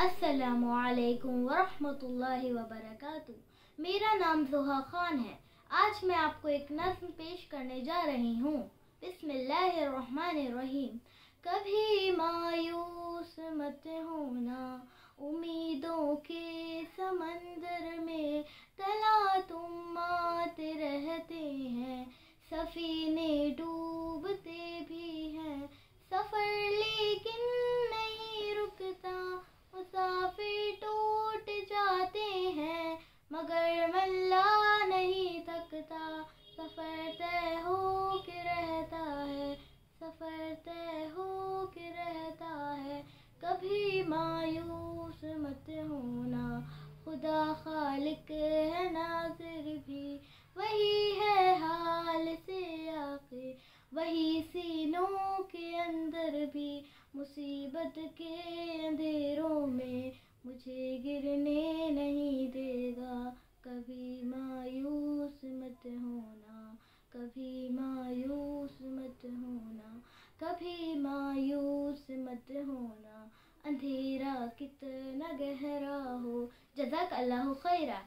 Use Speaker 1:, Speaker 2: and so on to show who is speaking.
Speaker 1: अस्सलामु अलैकुम वरहमतुल्लाहि वबरकातुह। मेरा नाम ज़ोहा खान है। आज मैं आपको एक नज़्म पेश करने जा रही हूँ। बिस्मिल्लाहिर्रहमानिर्रहीम। कभी मायूस मत होना, उम्मीदों के समंदर में तला तुम आते रहते हैं। सफीने डूबते भी हैं, सफ़र लेकिन नहीं रुकता। मुसाफिर टूट जाते हैं, मगर मल्ला नहीं थकता। सफ़र तय हो के रहता है, सफ़र तय हो के रहता है। कभी मायूस मत होना, खुदा खालिक है नाज़िर भी वही है हाल से आखिर। वही सीनों के अंदर भी मुसीबत के अंधेरों में मुझे गिरने नहीं देगा। कभी मायूस मत होना, कभी मायूस मत होना, कभी मायूस मत होना। अंधेरा कितना गहरा हो। जज़ाक अल्लाह खैरा।